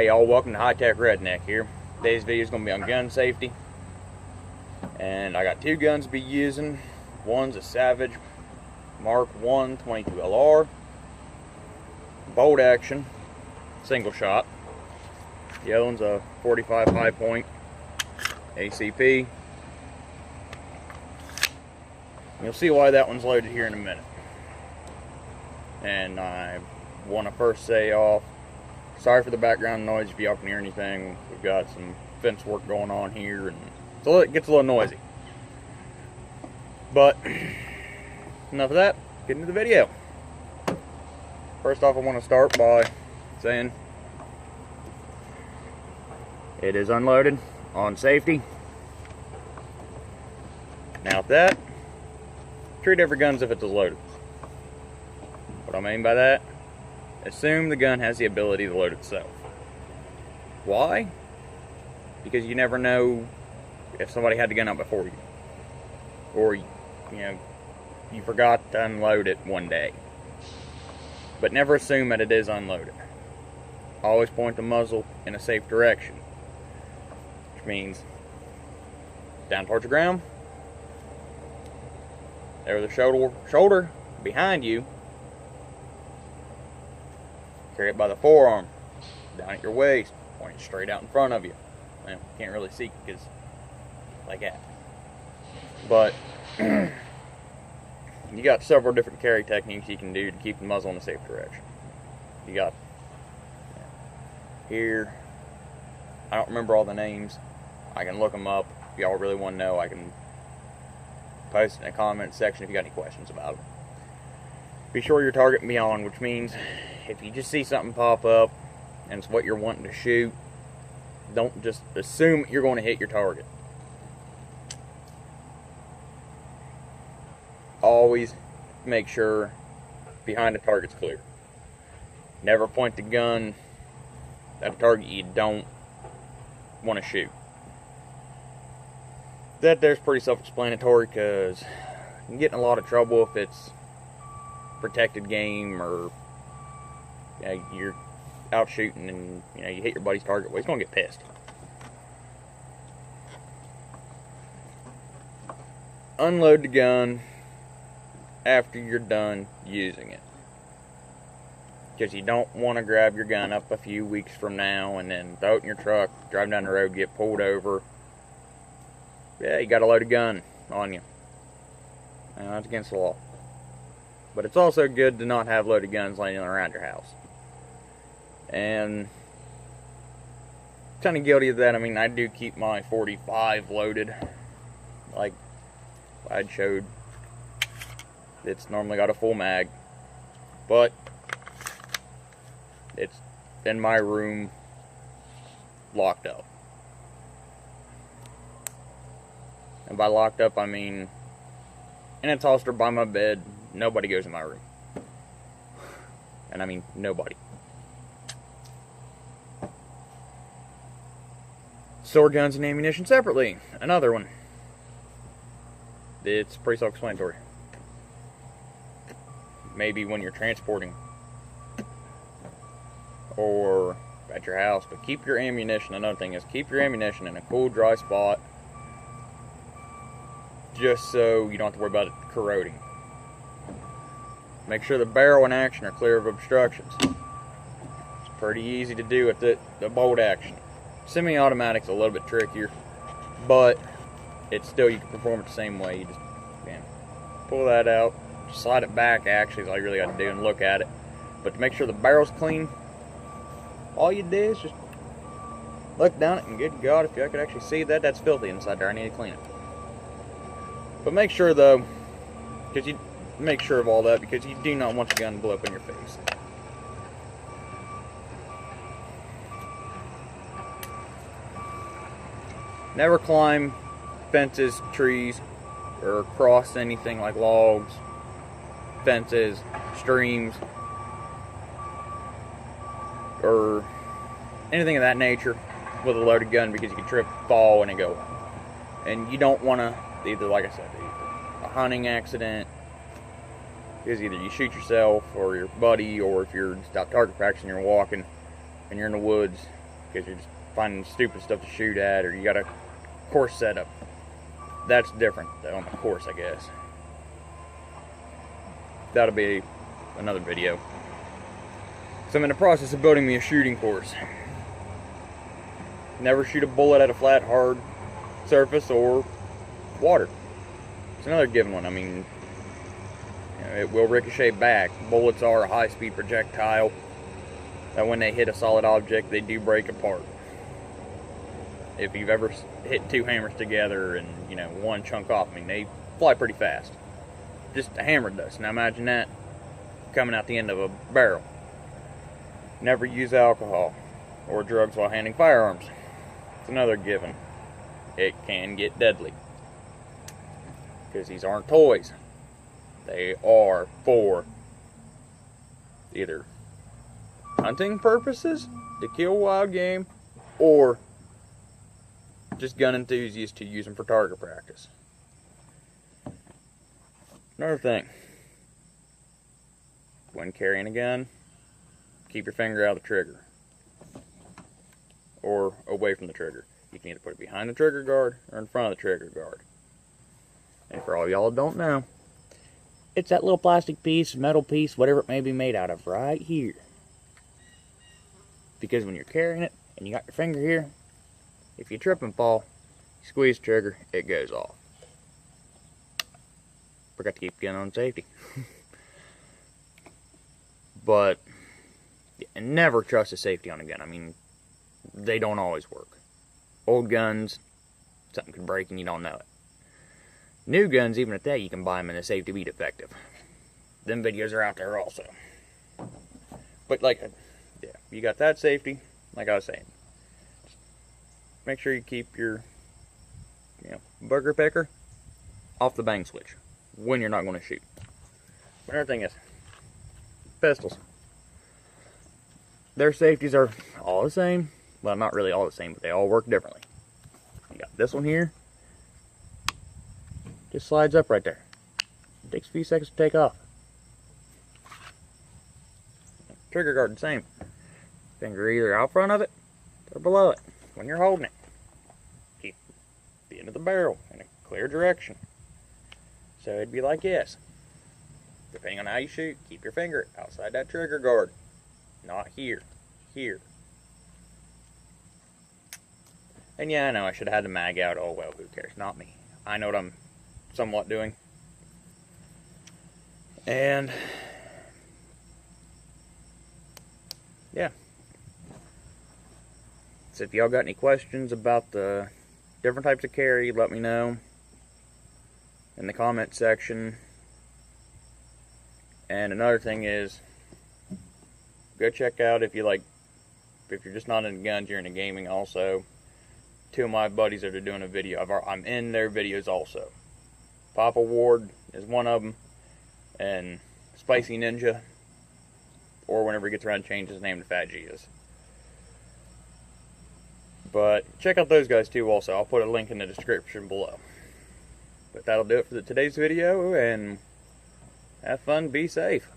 Hey y'all, welcome to High Tech Redneck here. Today's video is going to be on gun safety. And I got two guns to be using. One's a Savage Mark 1 22LR. Bolt action, single shot. The other one's a 45 high point ACP. You'll see why that one's loaded here in a minute. And I want to first say off, sorry for the background noise if y'all can hear anything. We've got some fence work going on here and it gets a little noisy. But enough of that, get into the video. First off, I want to start by saying it is unloaded on safety. Now with that, treat every gun as if it's loaded. What I mean by that, assume the gun has the ability to load itself. Why? Because you never know if somebody had the gun out before you. Or, you forgot to unload it one day. But never assume that it is unloaded. Always point the muzzle in a safe direction. Which means down towards the ground. There's the shoulder behind you. Carry it by the forearm, down at your waist, point straight out in front of you. Well, you can't really see because like that. But you got several different carry techniques you can do to keep the muzzle in a safe direction. You got here, I don't remember all the names. I can look them up. If y'all really want to know, I can post in the comment section if you got any questions about it. Be sure you're targeting beyond, which means if you just see something pop up and it's what you're wanting to shoot, don't just assume you're going to hit your target. Always make sure behind the target's clear. Never point the gun at a target you don't want to shoot. That there's pretty self-explanatory because you can get in a lot of trouble if it's protected game or you're out shooting and you hit your buddy's target. Well, he's gonna get pissed. Unload the gun after you're done using it, because you don't want to grab your gun up a few weeks from now and then throw it in your truck, drive down the road, get pulled over. Yeah, you got a loaded gun on you. And that's against the law. But it's also good to not have loaded guns laying around your house. And kind of guilty of that. I mean, I do keep my 45 loaded. Like I'd showed, it's normally got a full mag. But it's in my room, locked up. And by locked up, I mean in a holster by my bed. Nobody goes in my room. And I mean nobody. Store guns and ammunition separately. Another one. It's pretty self-explanatory. Maybe when you're transporting or at your house, but keep your ammunition. Another thing is keep your ammunition in a cool, dry spot, just so you don't have to worry about it corroding. Make sure the barrel and action are clear of obstructions. It's pretty easy to do with the bolt action. Semi-automatic's a little bit trickier, but it's still, you can perform it the same way. You just pull that out, slide it back, actually is all you really got to do, and look at it. But to make sure the barrel's clean, all you do is just look down it, and good God, if I could actually see that, that's filthy inside there. I need to clean it. But make sure though, because you make sure of all that, because you do not want the gun to blow up in your face. Never climb fences, trees, or cross anything like logs, fences, streams, or anything of that nature with a loaded gun, because you can trip, fall, and it go. And you don't want to, either, like I said, a hunting accident, is either you shoot yourself or your buddy, or if you're just out target practice and you're walking and you're in the woods because you're just finding stupid stuff to shoot at, or you got a course setup. That's different on the course, I guess. That'll be another video. So I'm in the process of building me a shooting course. Never shoot a bullet at a flat, hard surface or water. It's another given one. I mean, you know, it will ricochet back. Bullets are a high-speed projectile that when they hit a solid object, they do break apart. If you've ever hit two hammers together and, you know, one chunk off, I mean, they fly pretty fast. Just a hammer does. Now imagine that coming out the end of a barrel. Never use alcohol or drugs while handling firearms. It's another given. It can get deadly. Because these aren't toys. They are for either hunting purposes, to kill wild game, or just gun enthusiasts to use them for target practice. Another thing. When carrying a gun, keep your finger out of the trigger. Or away from the trigger. You can either put it behind the trigger guard or in front of the trigger guard. And for all y'all that don't know, it's that little plastic piece, metal piece, whatever it may be made out of, right here. Because when you're carrying it and you got your finger here, if you trip and fall, you squeeze the trigger, it goes off. Forgot to keep the gun on safety. But never trust the safety on a gun. I mean, they don't always work. Old guns, something could break and you don't know it. New guns, even at that, you can buy them and the safety be defective. Them videos are out there also. But like, yeah, you got that safety, like I was saying. Just make sure you keep your, you know, burger picker off the bang switch when you're not going to shoot. Another thing is, pistols. Their safeties are all the same. Well, not really all the same, but they all work differently. You got this one here. Just slides up right there. It takes a few seconds to take off. Trigger guard, the same. Finger either out front of it or below it when you're holding it. Keep the end of the barrel in a clear direction. So it'd be like this. Depending on how you shoot, keep your finger outside that trigger guard. Not here. Here. And yeah, I know I should have had the mag out. Oh well, who cares? Not me. I know what I'm somewhat doing. And yeah. So if y'all got any questions about the different types of carry, let me know in the comment section. And another thing is, go check out if you're just not into guns, you're into gaming also. Two of my buddies that are doing a video. I'm in their videos also. Papaward is one of them, and Spicy Ninja, or whenever he gets around, change his name to Phat is. But check out those guys too also. I'll put a link in the description below. But that'll do it for today's video, and have fun, be safe.